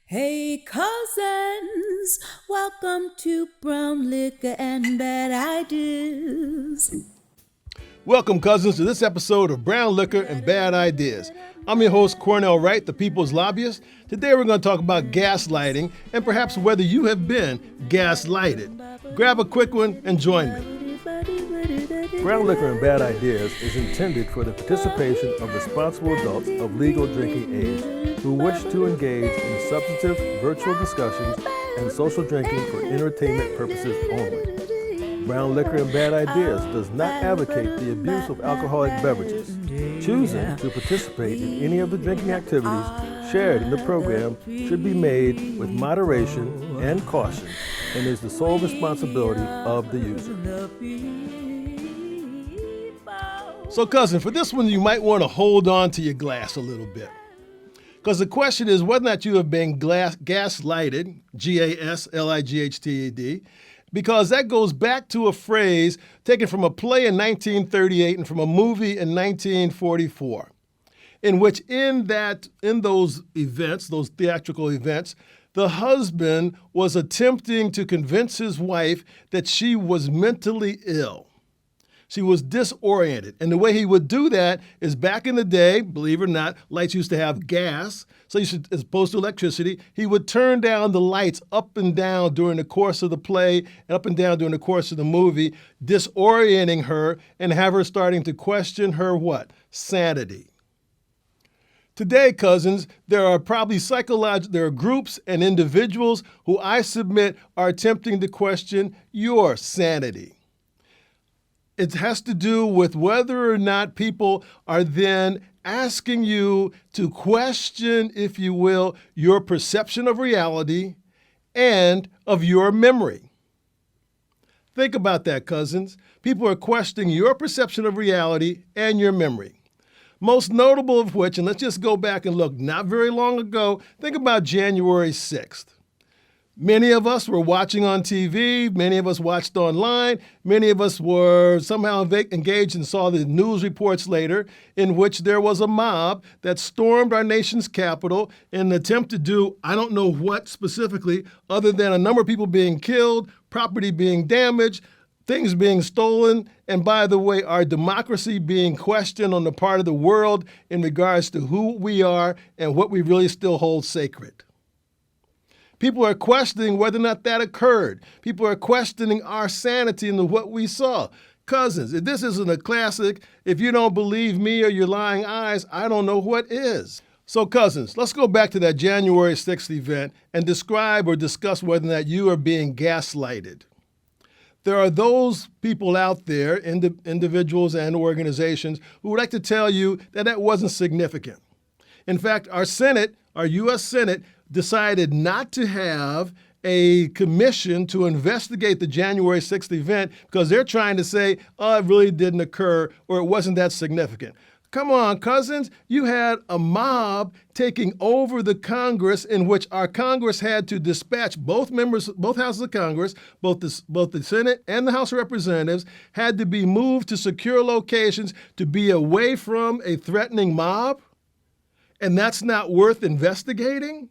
Hey cousins, welcome to Brown Liquor and Bad Ideas. Welcome, cousins, to this episode of Brown Liquor and Bad Ideas. I'm your host, Cornell Wright, the People's Lobbyist. Today we're going to talk about gaslighting and perhaps whether you have been gaslighted. Grab a quick one and join me. Brown Liquor and Bad Ideas is intended for the participation of responsible adults of legal drinking age who wish to engage in substantive virtual discussions and social drinking for entertainment purposes only. Brown Liquor and Bad Ideas does not advocate the abuse of alcoholic beverages. Choosing to participate in any of the drinking activities shared in the program should be made with moderation and caution and is the sole responsibility of the user. So, cousin, for this one, you might want to hold on to your glass a little bit. Because the question is whether or not you have been gaslighted, G-A-S-L-I-G-H-T-E-D, because that goes back to a phrase taken from a play in 1938 and from a movie in 1944, in which in those events, those theatrical events, the husband was attempting to convince his wife that she was mentally ill. She was disoriented. And the way he would do that is back in the day, believe it or not, lights used to have gas. So as opposed to electricity, he would turn down the lights up and down during the course of the play and up and down during the course of the movie, disorienting her and have her starting to question her what? Sanity. Today, cousins, there are probably there are groups and individuals who I submit are attempting to question your sanity. It has to do with whether or not people are then asking you to question, if you will, your perception of reality and of your memory. Think about that, cousins. People are questioning your perception of reality and your memory. Most notable of which, and let's just go back and look not very long ago, think about January 6th. Many of us were watching on TV. Many of us watched online. Many of us were somehow engaged and saw the news reports later in which there was a mob that stormed our nation's capital in an attempt to do, I don't know what specifically, other than a number of people being killed, property being damaged, things being stolen, and by the way, our democracy being questioned on the part of the world in regards to who we are and what we really still hold sacred. People are questioning whether or not that occurred. People are questioning our sanity in what we saw. Cousins, if this isn't a classic, if you don't believe me or your lying eyes, I don't know what is. So cousins, let's go back to that January 6th event and describe or discuss whether or not you are being gaslighted. There are those people out there, individuals and organizations, who would like to tell you that that wasn't significant. In fact, our U.S. Senate, decided not to have a commission to investigate the January 6th event because they're trying to say, oh, it really didn't occur or it wasn't that significant. Come on, cousins. You had a mob taking over the Congress in which our Congress had to dispatch both houses of Congress, both the Senate and the House of Representatives, had to be moved to secure locations to be away from a threatening mob. And that's not worth investigating?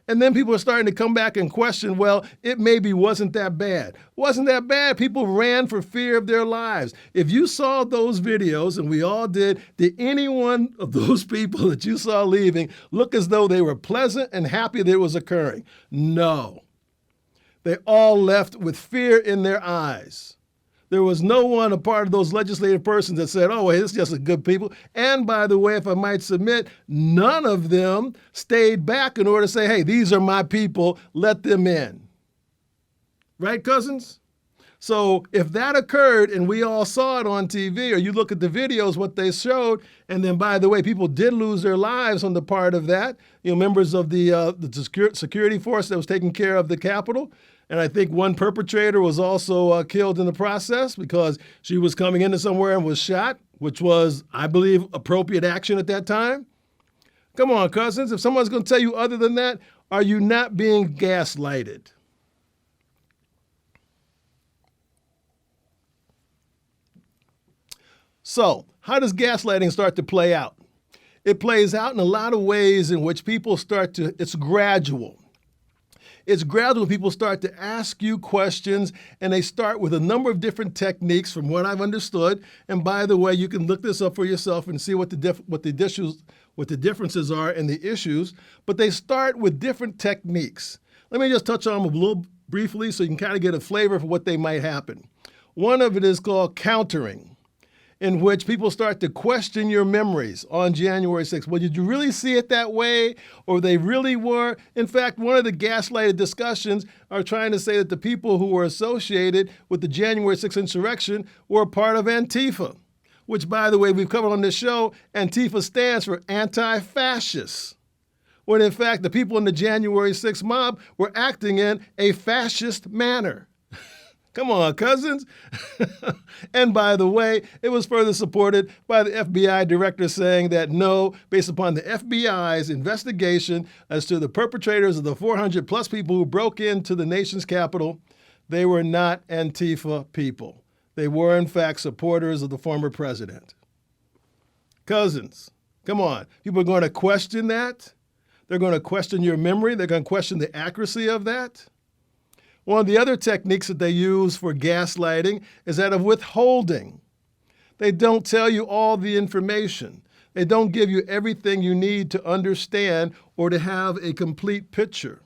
And then people are starting to come back and question, well, it maybe wasn't that bad. Wasn't that bad? People ran for fear of their lives. If you saw those videos, and we all did any one of those people that you saw leaving look as though they were pleasant and happy that it was occurring? No. They all left with fear in their eyes. There was no one, a part of those legislative persons that said, oh, hey, it's just a good people. And by the way, if I might submit, none of them stayed back in order to say, hey, these are my people, let them in. Right, cousins? So if that occurred and we all saw it on TV, or you look at the videos, what they showed, and then by the way, people did lose their lives on the part of that, members of the security force that was taking care of the Capitol. And I think one perpetrator was also killed in the process because she was coming into somewhere and was shot, which was, I believe, appropriate action at that time. Come on, cousins. If someone's going to tell you other than that, are you not being gaslighted? So, how does gaslighting start to play out? It plays out in a lot of ways in which people it's gradual. It's gradual. People start to ask you questions, and they start with a number of different techniques from what I've understood. And by the way, you can look this up for yourself and see what the differences are in the issues. But they start with different techniques. Let me just touch on them a little briefly so you can kind of get a flavor for what they might happen. One of it is called countering, in which people start to question your memories on January 6th. Well, did you really see it that way? Or they really were? In fact, one of the gaslighted discussions are trying to say that the people who were associated with the January 6th insurrection were a part of Antifa, which, by the way, we've covered on this show. Antifa stands for anti-fascist, when in fact the people in the January 6th mob were acting in a fascist manner. Come on, cousins. And by the way, it was further supported by the FBI director saying that no, based upon the FBI's investigation as to the perpetrators of the 400 plus people who broke into the nation's capital, they were not Antifa people. They were, in fact, supporters of the former president. Cousins, come on. People are going to question that. They're going to question your memory. They're going to question the accuracy of that. One of the other techniques that they use for gaslighting is that of withholding. They don't tell you all the information. They don't give you everything you need to understand or to have a complete picture.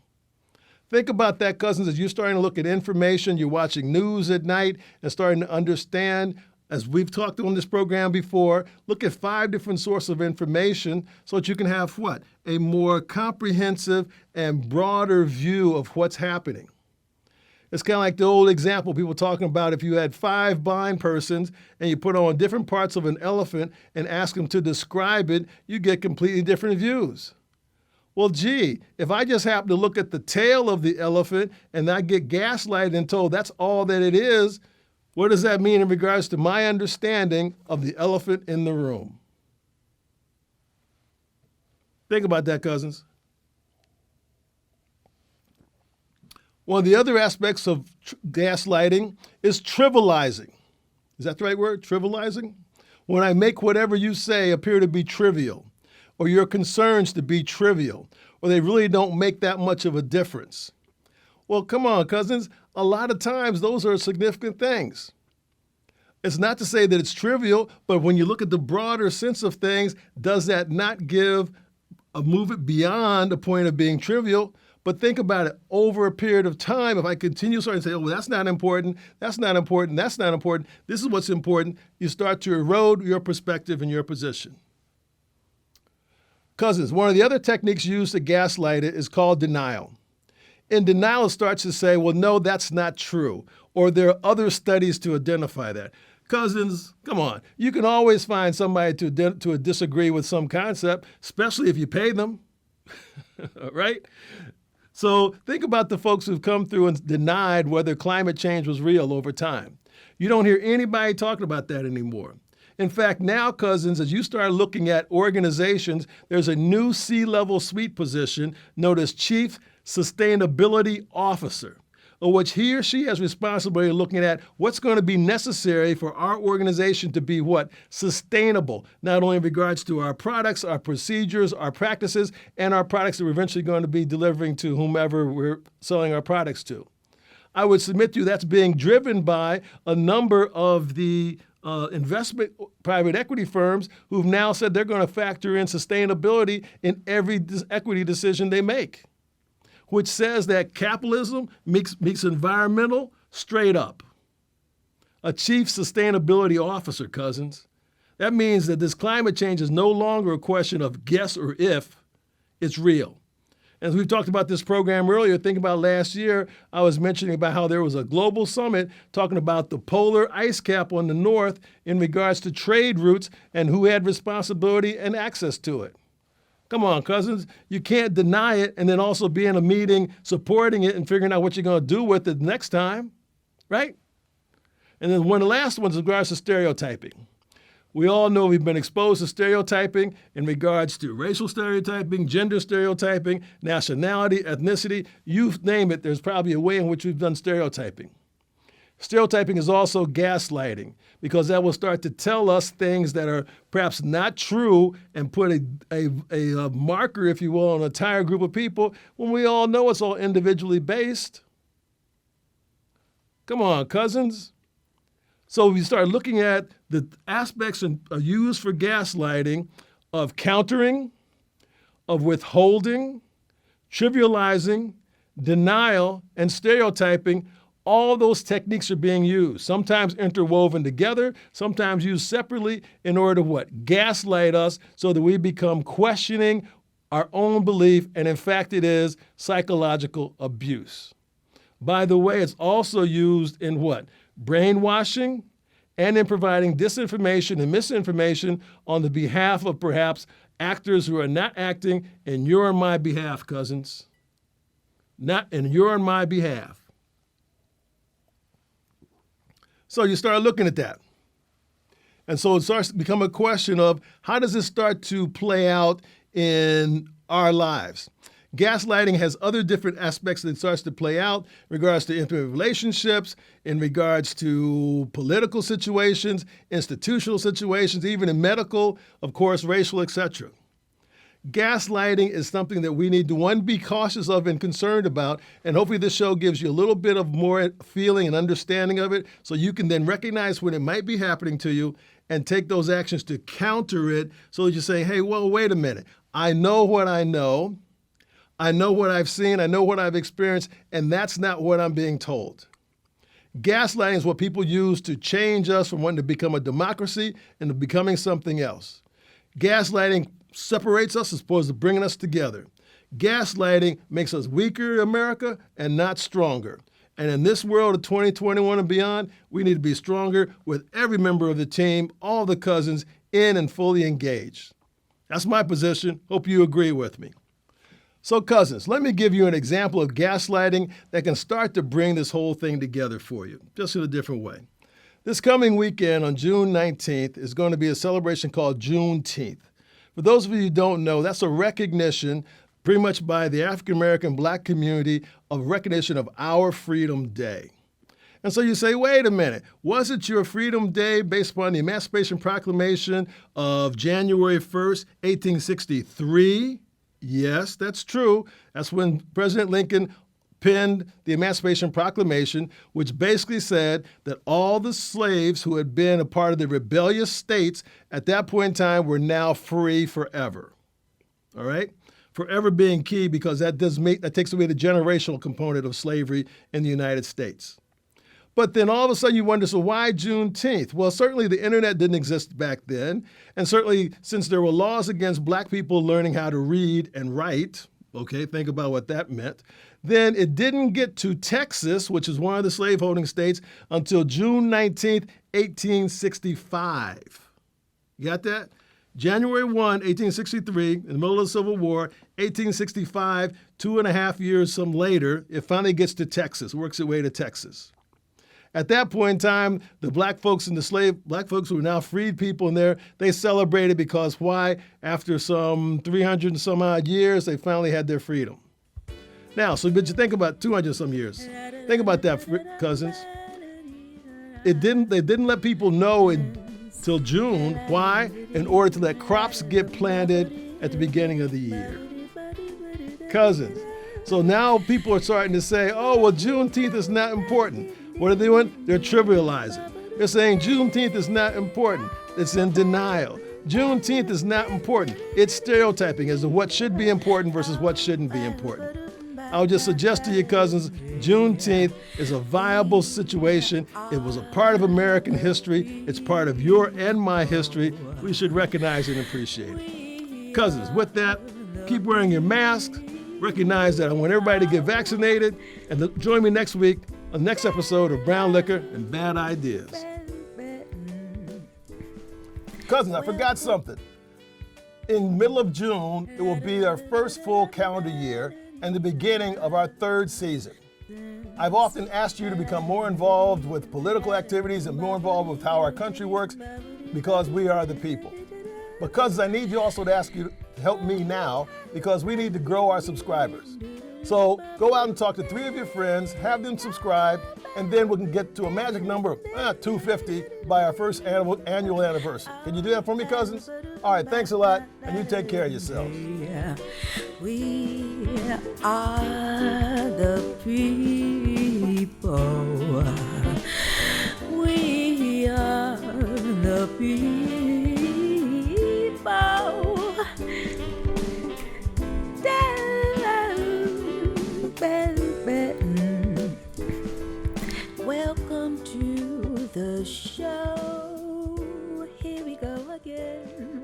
Think about that, cousins, as you're starting to look at information, you're watching news at night and starting to understand, as we've talked on this program before, look at 5 different sources of information so that you can have what? A more comprehensive and broader view of what's happening. It's kind of like the old example people talking about if you had 5 blind persons and you put on different parts of an elephant and ask them to describe it, you get completely different views. Well, gee, if I just happen to look at the tail of the elephant and I get gaslighted and told that's all that it is, what does that mean in regards to my understanding of the elephant in the room? Think about that, cousins. One of the other aspects of gaslighting is trivializing. Is that the right word? Trivializing? When I make whatever you say appear to be trivial, or your concerns to be trivial, or they really don't make that much of a difference. Well, come on, cousins. A lot of times those are significant things. It's not to say that it's trivial, but when you look at the broader sense of things, does that not move it beyond the point of being trivial? But think about it over a period of time. If I continue to say, oh, well, that's not important, that's not important, that's not important, this is what's important, you start to erode your perspective and your position. Cousins, one of the other techniques used to gaslight it is called denial. In denial, it starts to say, well, no, that's not true, or there are other studies to identify that. Cousins, come on. You can always find somebody to disagree with some concept, especially if you pay them, right? So think about the folks who've come through and denied whether climate change was real over time. You don't hear anybody talking about that anymore. In fact, now, cousins, as you start looking at organizations, there's a new C-level suite position known as Chief Sustainability Officer, of which he or she has responsibility of looking at what's going to be necessary for our organization to be what? Sustainable, not only in regards to our products, our procedures, our practices, and our products that we're eventually going to be delivering to whomever we're selling our products to. I would submit to you that's being driven by a number of the investment private equity firms who've now said they're going to factor in sustainability in every equity decision they make, which says that capitalism makes environmental straight up. A chief sustainability officer, cousins. That means that this climate change is no longer a question of guess or if, it's real. As we've talked about this program earlier, think about last year, I was mentioning about how there was a global summit talking about the polar ice cap on the north in regards to trade routes and who had responsibility and access to it. Come on, cousins. You can't deny it and then also be in a meeting supporting it and figuring out what you're going to do with it next time, right? And then one of the last ones is in regards to stereotyping. We all know we've been exposed to stereotyping in regards to racial stereotyping, gender stereotyping, nationality, ethnicity, you name it, there's probably a way in which we've done stereotyping. Stereotyping is also gaslighting because that will start to tell us things that are perhaps not true and put a marker, if you will, on an entire group of people when we all know it's all individually based. Come on, cousins. So we start looking at the aspects used for gaslighting of countering, of withholding, trivializing, denial, and stereotyping. All those techniques are being used, sometimes interwoven together, sometimes used separately in order to what? Gaslight us so that we become questioning our own belief, and in fact it is psychological abuse. By the way, it's also used in what? Brainwashing and in providing disinformation and misinformation on the behalf of perhaps actors who are not acting in your and my behalf, cousins. Not in your and my behalf. So you start looking at that. And so it starts to become a question of how does this start to play out in our lives? Gaslighting has other different aspects that it starts to play out in regards to intimate relationships, in regards to political situations, institutional situations, even in medical, of course, racial, etc. Gaslighting is something that we need to, one, be cautious of and concerned about, and hopefully this show gives you a little bit of more feeling and understanding of it so you can then recognize when it might be happening to you and take those actions to counter it so that you say, hey, well, wait a minute. I know what I know. I know what I've seen. I know what I've experienced, and that's not what I'm being told. Gaslighting is what people use to change us from wanting to become a democracy into becoming something else. Gaslighting separates us as opposed to bringing us together. Gaslighting makes us weaker in America and not stronger. And in this world of 2021 and beyond, we need to be stronger with every member of the team, all the cousins, in and fully engaged. That's my position. Hope you agree with me. So cousins, let me give you an example of gaslighting that can start to bring this whole thing together for you, just in a different way. This coming weekend on June 19th is going to be a celebration called Juneteenth. For those of you who don't know, that's a recognition pretty much by the African American Black community of recognition of our Freedom Day. And so you say, wait a minute, was it your Freedom Day based upon the Emancipation Proclamation of January 1st, 1863? Yes, that's true. That's when President Lincoln penned the Emancipation Proclamation, which basically said that all the slaves who had been a part of the rebellious states at that point in time were now free forever. All right? Forever being key because that takes away the generational component of slavery in the United States. But then all of a sudden you wonder, so why Juneteenth? Well, certainly the internet didn't exist back then. And certainly since there were laws against Black people learning how to read and write, okay, think about what that meant, then it didn't get to Texas, which is one of the slaveholding states, until June 19th, 1865. You got that? January 1, 1863, in the middle of the Civil War, 1865, 2.5 years some later, it finally gets to Texas, works its way to Texas. At that point in time, the black folks and black folks who were now freed people in there, they celebrated because why? After some 300 and some odd years, they finally had their freedom. Now, so but you think about 200 some years. Think about that, cousins. They didn't let people know until June. Why? In order to let crops get planted at the beginning of the year. Cousins. So now people are starting to say, oh, well, Juneteenth is not important. What are they doing? They're trivializing. They're saying Juneteenth is not important. It's in denial. Juneteenth is not important. It's stereotyping as to what should be important versus what shouldn't be important. I would just suggest to you, cousins, Juneteenth is a viable situation. It was a part of American history. It's part of your and my history. We should recognize it and appreciate it. Cousins, with that, keep wearing your masks. Recognize that I want everybody to get vaccinated. And join me next week on the next episode of Brown Liquor and Bad Ideas. Cousins, I forgot something. In the middle of June, it will be our first full calendar year and the beginning of our third season. I've often asked you to become more involved with political activities and more involved with how our country works because we are the people. Because I need you also to ask you to help me now because we need to grow our subscribers. So go out and talk to 3 of your friends, have them subscribe, and then we can get to a magic number of 250 by our first annual anniversary. Can you do that for me, cousins? All right, thanks a lot, and you take care of yourselves. We are the people. We are the people. Welcome to the show. Here we go again.